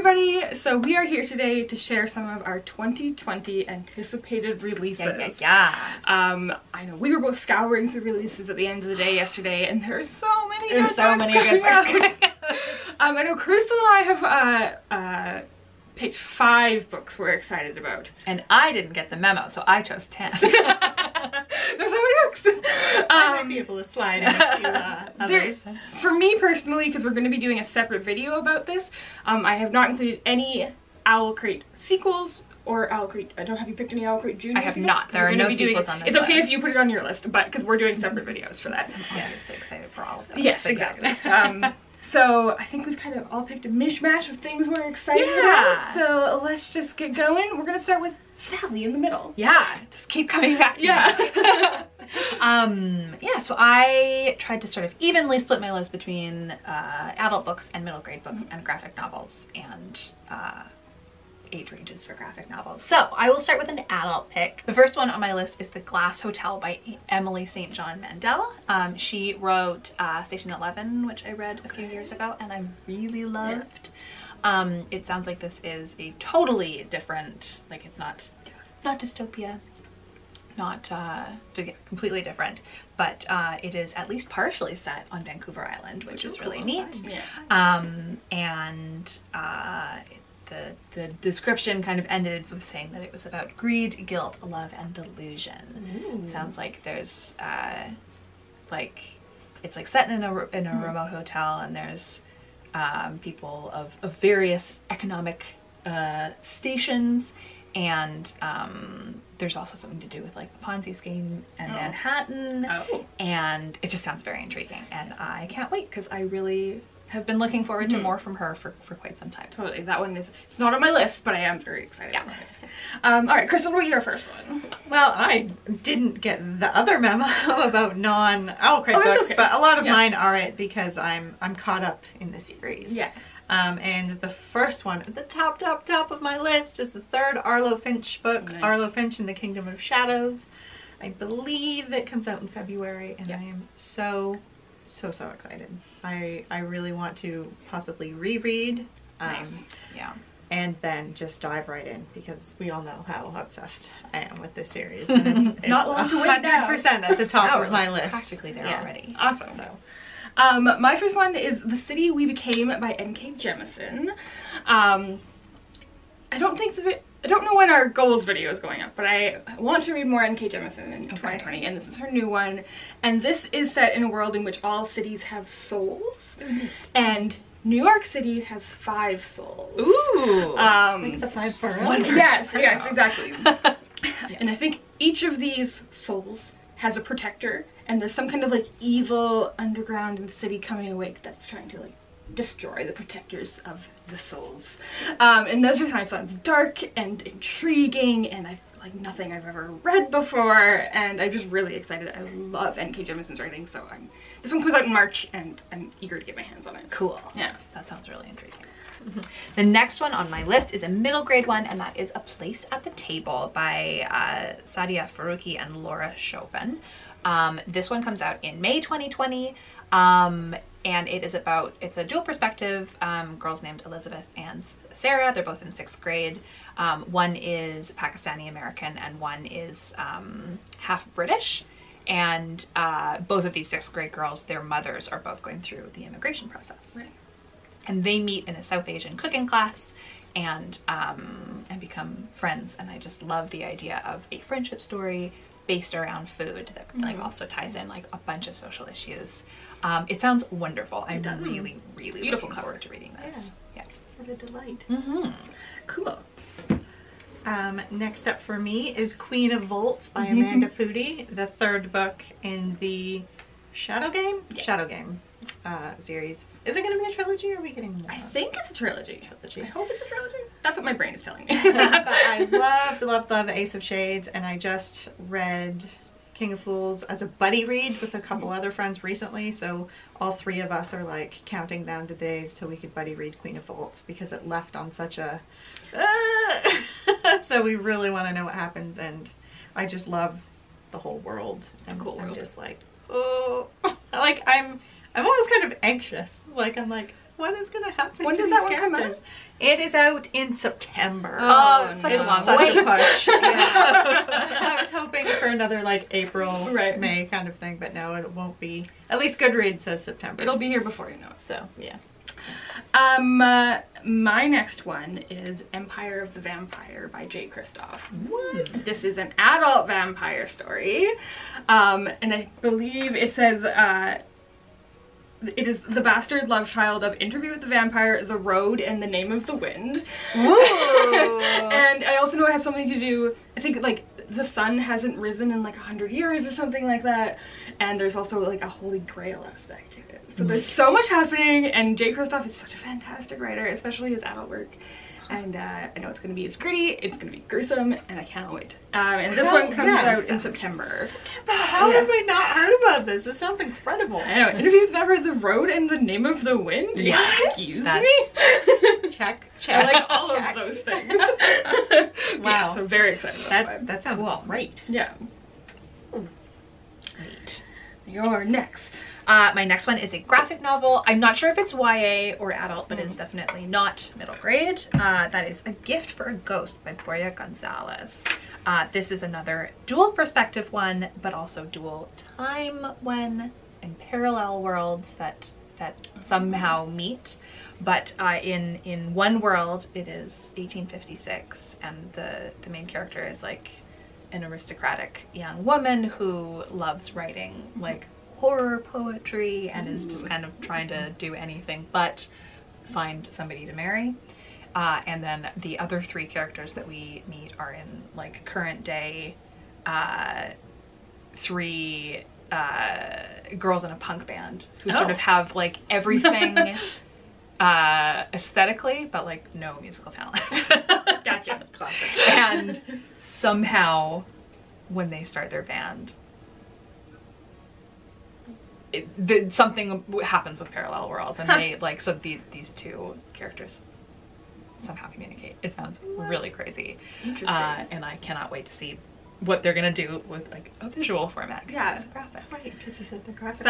everybody! So we are here today to share some of our 2020 anticipated releases. I know we were both scouring through releases at the end of the day yesterday, and there's so many good books coming out. I know Crystal and I have picked 5 books we're excited about. And I didn't get the memo, so I chose 10. There's so many books. I might be able to slide in a few others. For me personally, because we're going to be doing a separate video about this, I have not included any Owl Crate sequels or Owl Crate. I don't have you picked any Owl Crate Junior? I have not. There are no sequels on this list. It's okay list. if you put it on your list, but because we're doing separate videos for that. I'm obviously excited for all of them. Yes, exactly. So I think we've kind of all picked a mishmash of things we're excited about. So let's just get going. We're going to start with Sally in the middle. Yeah, just keep coming back to me. Yeah, so I tried to sort of evenly split my list between adult books and middle grade books and graphic novels and age ranges for graphic novels. So I will start with an adult pick. The first one on my list is The Glass Hotel by Emily St. John Mandel. She wrote Station 11, which I read a few years ago and I really loved. It sounds like this is a totally different, like it's not dystopia, not completely different, but it is at least partially set on Vancouver Island, which is really neat. And the description kind of ended with saying that it was about greed, guilt, love, and delusion. Sounds like there's it's like set in a remote hotel, and there's people of various economic stations, and there's also something to do with like the Ponzi scheme and Manhattan, and it just sounds very intriguing, and I can't wait because I really have been looking forward to more from her for quite some time. Totally, that one it's not on my list, but I am very excited about it. All right, Crystal, what your first one? Well, I didn't get the other memo about non-Owl Crate books, but a lot of mine are it because I'm caught up in the series. And the first one at the top of my list is the 3rd Arlo Finch book, Arlo Finch in the Kingdom of Shadows. I believe it comes out in February, and I am so excited. I really want to possibly reread and then just dive right in, because we all know how obsessed I am with this series, and it's not long to wait now. 100% at the top of my list. Practically there already. Awesome. So my first one is The City We Became by N.K. Jemisin. I don't know when our goals video is going up, but I want to read more N.K. Jemisin in 2020, and this is her new one. And this is set in a world in which all cities have souls, and New York City has 5 souls. Ooh! Like the 5 boroughs? Yes, exactly. And I think each of these souls has a protector, and there's some kind of like evil underground in the city coming awake that's trying to like destroy the protectors of the souls. And that just kind of sounds dark and intriguing, and I feel like nothing I've ever read before, and I'm just really excited. I love N.K. Jemisin's writing, so this one comes out in March, and I'm eager to get my hands on it. Cool. Yeah. That sounds really intriguing. The next one on my list is a middle grade one, and that is A Place at the Table by Saadia, Faruqi, and Laura Shovan. This one comes out in May 2020, and it's a dual perspective, girls named Elisabeth and Sarah. They're both in 6th grade. One is Pakistani American and one is half British, and both of these 6th grade girls, their mothers are both going through the immigration process. And they meet in a South Asian cooking class and become friends, and I just love the idea of a friendship story based around food that like also ties in like a bunch of social issues. It sounds wonderful. I'm really looking forward to reading this. Yeah. What a delight. Cool. Next up for me is Queen of Volts by Amanda Foody, the 3rd book in the Shadow Game series. Is it going to be a trilogy, or are we getting more? I think it's a trilogy. I hope it's a trilogy. That's what my brain is telling me. But I loved Ace of Shades, and I just read King of Fools as a buddy read with a couple other friends recently, so all 3 of us are like counting down the days till we could buddy read Queen of Volts, because it left on such a so we really want to know what happens, and I just love the whole world, and I'm just like, oh, like I'm almost kind of anxious. Like, I'm like, what is going to happen when to does these that one come characters? out? It is out in September. Oh, it's such a long wait. A push. Yeah. I was hoping for another like April, May kind of thing, but no, it won't be. At least Goodreads says September. It'll be here before you know it. So, yeah. My next one is Empire of the Vampire by J. Kristoff. What? This is an adult vampire story. And I believe it says, it is the bastard love child of Interview with the Vampire, The Road, and The Name of the Wind. Ooh. And I also know it has something to do, I think like the sun hasn't risen in like 100 years or something like that. And there's also like a Holy Grail aspect to it. So there's so much happening, and J. Kristoff is such a fantastic writer, especially his adult work. And I know it's going to be as gritty, it's going to be gruesome, and I cannot wait. And this one comes out in September. How have we not heard about this? This sounds incredible. I know. Interview with Never, The Road, and The Name of the Wind? Yes. Excuse me? Check. I like all of those things. Wow. Yeah, so very excited about that. That sounds great. Yeah. Neat. You're next. My next one is a graphic novel. I'm not sure if it's YA or adult, but it's definitely not middle grade. That is A Gift for a Ghost by Borja Gonzalez. This is another dual perspective one, but also dual time one and parallel worlds that somehow meet. But in one world, it is 1856, and the main character is like an aristocratic young woman who loves writing like horror poetry and is just kind of trying to do anything but find somebody to marry. And then the other three characters that we meet are in like current day, three girls in a punk band who sort of have like everything aesthetically, but like no musical talent. Gotcha. And somehow when they start their band, something happens with parallel worlds, and they like, so these two characters somehow communicate. It sounds really crazy. Interesting. And I cannot wait to see what they're gonna do with like a visual format. Yeah, it's a graphic. Right, because you said the graphic.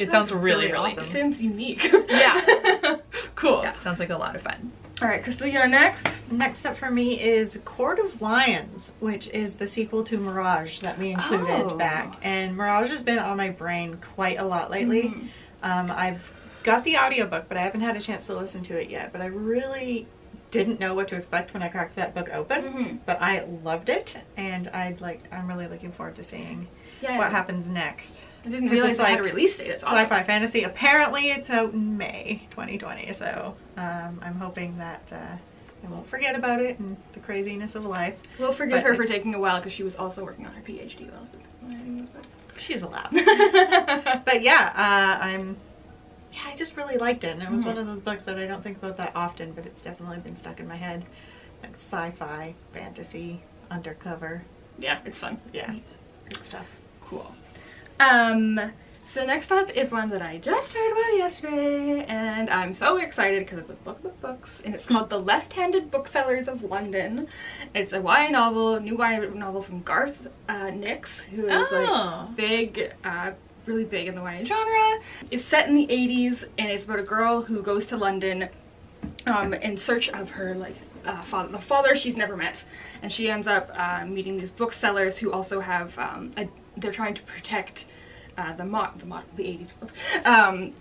It sounds really awesome. It sounds unique. Yeah. Cool. Yeah, it sounds like a lot of fun. All right, Crystal, you're next. Next up for me is Court of Lions, which is the sequel to Mirage that we included back. And Mirage has been on my brain quite a lot lately. I've got the audiobook, but I haven't had a chance to listen to it yet. But I really didn't know what to expect when I cracked that book open. But I loved it, and I'm really looking forward to seeing what happens next. I didn't realize I had a release date. It's awesome. Sci-fi fantasy. Apparently it's out in May 2020, so I'm hoping that I won't forget about it and the craziness of life. We'll forgive her for taking a while because she was also working on her PhD while writing this book. She's allowed. But yeah, I just really liked it, and it was one of those books that I don't think about that often, but it's definitely been stuck in my head. Like sci-fi, fantasy, undercover. Yeah, it's fun. Yeah, good stuff. Cool. So next up is one that I just heard about yesterday, and I'm so excited because it's a book about books, and it's called The Left-Handed Booksellers of London. It's a YA novel, new YA novel from Garth Nix, who is like big, really big in the YA genre. It's set in the 80s, and it's about a girl who goes to London in search of her like the father she's never met, and she ends up meeting these booksellers who also have they're trying to protect the 80s book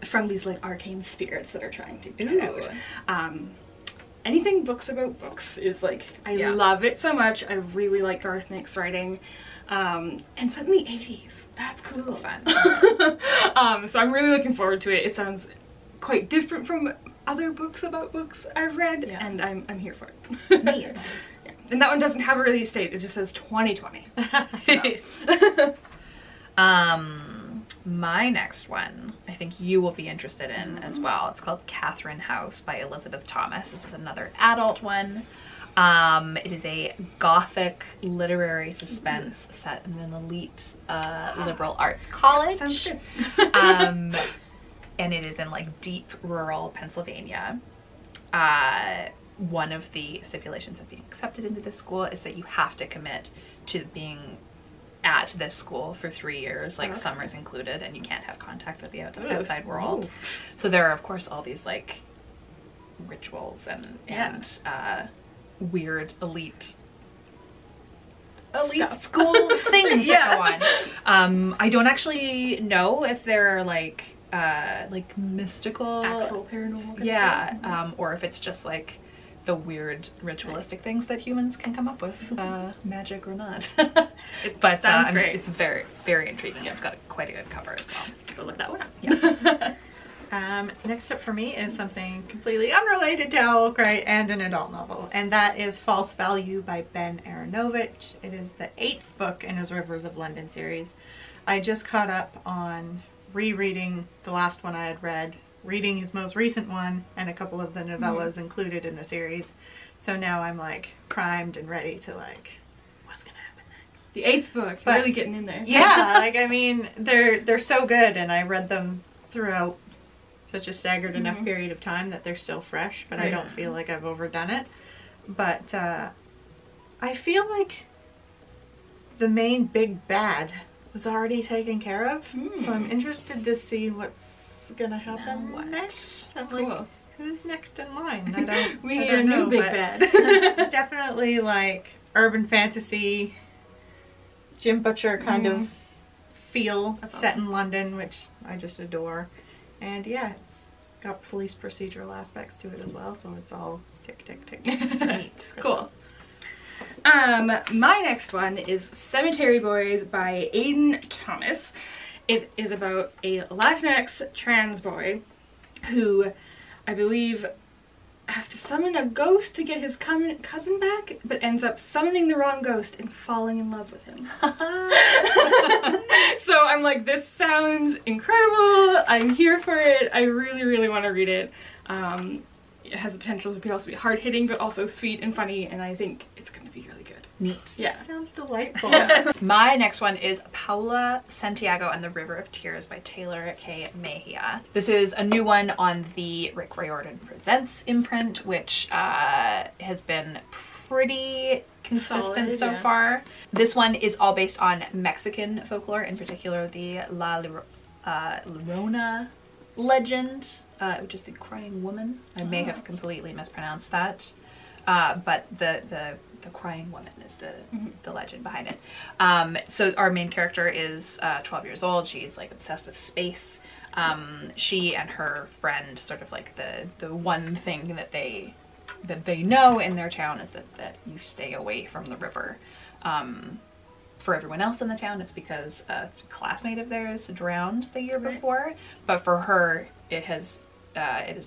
from these like arcane spirits that are trying to get out. Anything books about books is like, I love it so much. I really like Garth Nix writing, and set in the 80s. That's cool. So fun. So I'm really looking forward to it. It sounds quite different from other books about books I've read, and I'm here for it. Neat. Yeah. And that one doesn't have a release date. It just says 2020. So. My next one, I think you will be interested in as well. It's called Catherine House by Elisabeth Thomas. This is another adult one. It is a gothic literary suspense set in an elite liberal arts college. Sounds good. And it is in like deep rural Pennsylvania. One of the stipulations of being accepted into this school is that you have to commit to being at this school for 3 years, like summers included, and you can't have contact with the outside world. So there are, of course, all these like rituals and weird elite school things that go on. I don't actually know if they're like mystical, actual paranormal, or if it's just like the weird ritualistic things that humans can come up with, magic or not. But sounds great. It's very, very intriguing. It's got quite a good cover as well. Go look that one up. Yeah. Next up for me is something completely unrelated to Owl Cry and an adult novel, and that is False Value by Ben Aaronovitch. It is the 8th book in his Rivers of London series. I just caught up on rereading the last one I had read, reading his most recent one, and a couple of the novellas included in the series. So now I'm like primed and ready to like, what's gonna happen next? The 8th book, but, really getting in there. Yeah, like I mean, they're so good, and I read them throughout such a staggered enough period of time that they're still fresh, but I don't feel like I've overdone it. But I feel like the main big bad was already taken care of, so I'm interested to see what's gonna happen next. I'm like, who's next in line? We need a new big bad. Definitely like urban fantasy, Jim Butcher kind of feel, set in London, which I just adore. And yeah, it's got police procedural aspects to it as well, so it's all tick, tick, tick. Neat. Cool. My next one is Cemetery Boys by Aiden Thomas. It is about a Latinx trans boy who, I believe, has to summon a ghost to get his cousin back, but ends up summoning the wrong ghost and falling in love with him. So I'm like, this sounds incredible. I'm here for it. I really, really want to read it. It has the potential to also be hard-hitting, but also sweet and funny, and I think it's going to be really good. Neat. Yeah. That sounds delightful. My next one is Paola, Santiago, and the River of Tears by Tehlor K. Mejia. This is a new one on the Rick Riordan Presents imprint, which has been pretty consistent so far. This one is all based on Mexican folklore, in particular the La Llorona legend, which is the crying woman. I may have completely mispronounced that, but the crying woman is the legend behind it. So our main character is 12 years old. She's like obsessed with space. She and her friend, sort of like the one thing that they know in their town is that you stay away from the river. For everyone else in the town, it's because a classmate of theirs drowned the year before, but for her it has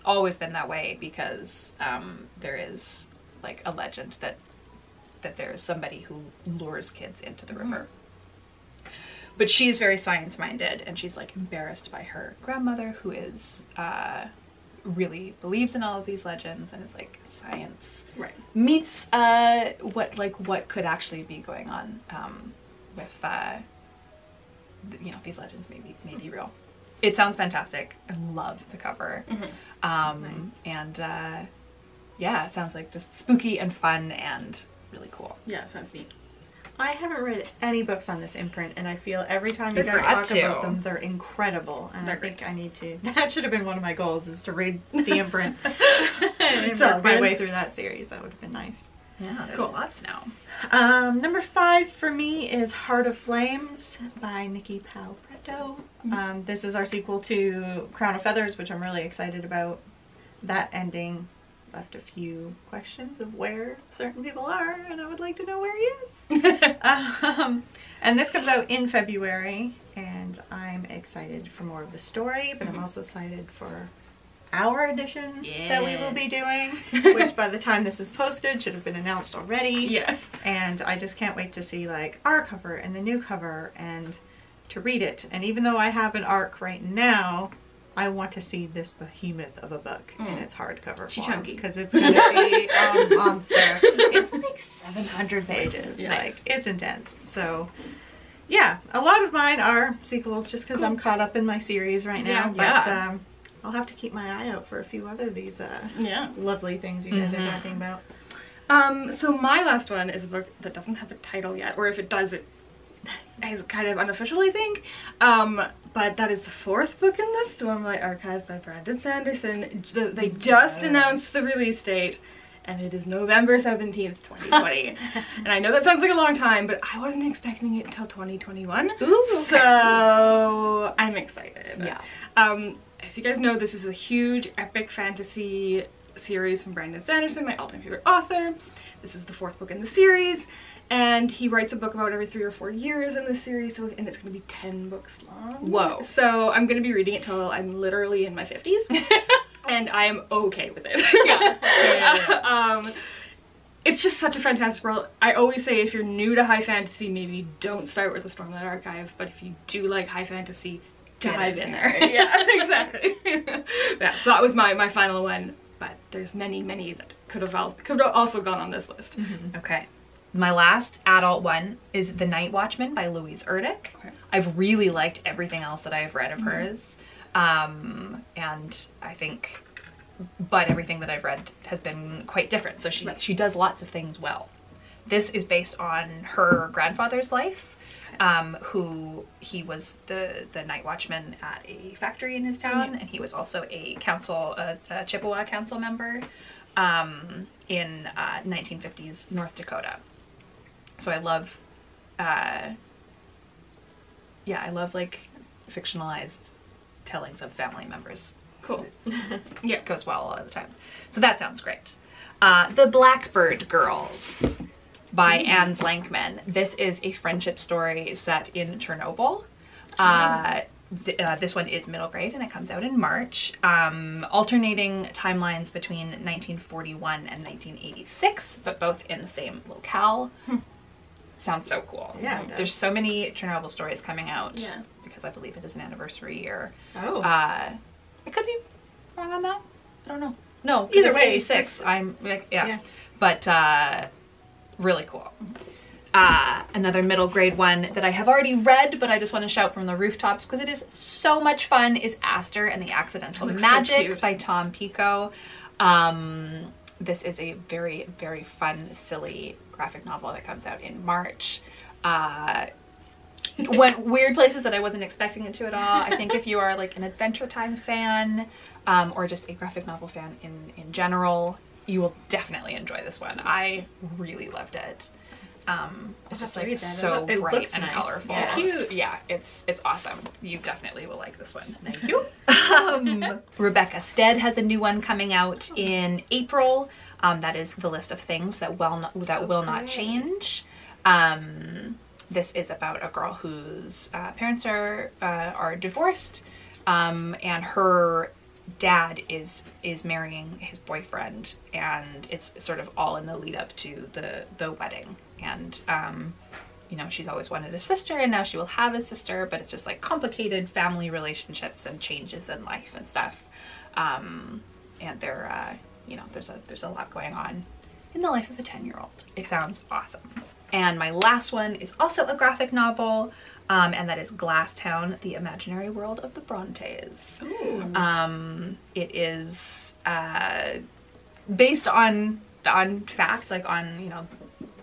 always been that way because there is like a legend that there is somebody who lures kids into the river. But she's very science-minded, and she's like embarrassed by her grandmother, who is really believes in all of these legends, and it's like science meets what could actually be going on with these legends may be real. It sounds fantastic. I love the cover. And yeah, it sounds like just spooky and fun and really cool. Yeah, it sounds neat. I haven't read any books on this imprint, and I feel every time you guys talk about them, they're incredible. And I think I need to. That should have been one of my goals, is to read the imprint and work my way through that series. That would have been nice. Yeah, there's lots now. Number 5 for me is Heart of Flames by Nicki Preto. This is our sequel to Crown of Feathers, which I'm really excited about. That ending left a few questions of where certain people are, and I would like to know where he is. And this comes out in February, and I'm excited for more of the story, but I'm also excited for our edition that we will be doing, which by the time this is posted should have been announced already. And I just can't wait to see like our cover and the new cover and to read it. And even though I have an ARC right now, I want to see this behemoth of a book in its hardcover form, because it's going to be a monster. It's like 700 pages. Like, it's intense. So yeah, a lot of mine are sequels just because I'm caught up in my series right now. But I'll have to keep my eye out for a few other of these lovely things you guys are talking about. So my last one is a book that doesn't have a title yet, or if it does, it is kind of unofficial, I think. But that is the 4th book in the Stormlight Archive by Brandon Sanderson. They just announced the release date, and it is November 17th, 2020. And I know that sounds like a long time, but I wasn't expecting it until 2021. Ooh, okay. So I'm excited. Yeah. As you guys know, this is a huge epic fantasy series from Brandon Sanderson, my all-time favorite author. This is the 4th book in the series, and he writes a book about every 3 or 4 years in this series, and it's going to be 10 books long. Whoa. So I'm going to be reading it till I'm literally in my 50s, and I am okay with it. Yeah. It's just such a fantastic world. I always say if you're new to high fantasy, maybe don't start with the Stormlight Archive, but if you do like high fantasy, dive in there. Yeah, exactly. Yeah, so that was my final one, but there's many that could have also gone on this list. Okay. My last adult one is The Night Watchman by Louise Erdrich. Okay. I've really liked everything else that I've read of hers. And I think, but everything that I've read has been quite different. So she does lots of things well. This is based on her grandfather's life, who he was the night watchman at a factory in his town, and he was also a Chippewa council member in 1950s North Dakota. So I love, I love like fictionalized tellings of family members. Cool. Yeah, it goes well all the time. So that sounds great. The Blackbird Girls by Anne Blankman. This is a friendship story set in Chernobyl. This one is middle grade and it comes out in March. Alternating timelines between 1941 and 1986, but both in the same locale. Sounds so cool. Yeah. There's so many Chernobyl stories coming out because I believe it is an anniversary year. Oh. I could be wrong on that. I don't know. No, either way, 86. I'm like, yeah. But really cool. Another middle grade one that I have already read, but I just want to shout from the rooftops because it is so much fun, is Aster and the Accidental Magic by Tom Pico. This is a very, very fun, silly graphic novel that comes out in March. Went weird places that I wasn't expecting it to at all. I think if you are like an Adventure Time fan, or just a graphic novel fan in general, you will definitely enjoy this one. I really loved it. It's just like so bright and colorful. Yeah. Cute. Yeah, it's awesome. You definitely will like this one. Thank you. Rebecca Stead has a new one coming out in April. That is The List of Things That Will Not Change. This is about a girl whose parents are divorced, and her dad is marrying his boyfriend, and it's sort of all in the lead up to the wedding. And you know, she's always wanted a sister, and now she will have a sister, but it's just like complicated family relationships and changes in life and stuff. And there, you know, there's a lot going on in the life of a 10-year-old. It sounds awesome. And my last one is also a graphic novel, and that is Glasstown, The Imaginary World of the Brontes. It is based on fact, like on, you know,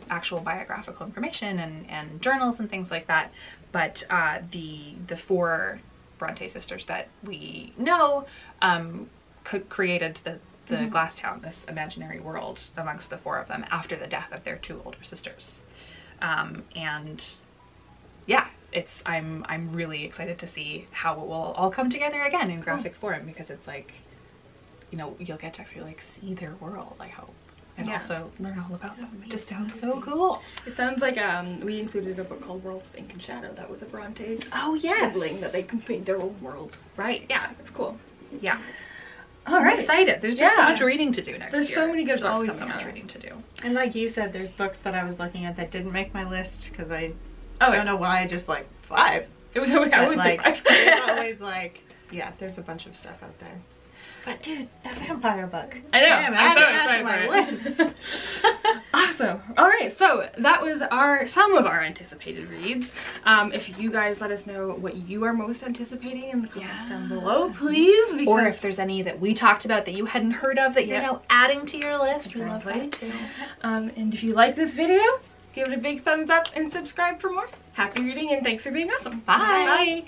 actual biographical information and journals and things like that. But the 4 Bronte sisters that we know created the Glasstown, this imaginary world amongst the 4 of them after the death of their 2 older sisters. And yeah, I'm really excited to see how it will all come together again in graphic form, because it's like, you know, you'll get to actually like see their world, I hope, and also learn all about them. It just sounds so cool. It sounds like we included a book called Worlds of Ink and Shadow that was a Bronte sibling that they made their own world. Right. Yeah, it's cool. Yeah. All right. I'm excited. There's just so much reading to do next year. There's so many good books. Always so much reading to do. And like you said, there's books that I was looking at that didn't make my list because I don't know why. I just like 5. It was always like 5. it's always like, yeah, there's a bunch of stuff out there. But dude, that vampire book. I know. I'm so excited for it. Awesome. All right, so that was some of our anticipated reads. If you guys let us know what you are most anticipating in the comments down below, please. Or if there's any that we talked about that you hadn't heard of that you're now adding to your list, we love that too. And if you like this video, give it a big thumbs up and subscribe for more. Happy reading and thanks for being awesome. Bye. Bye.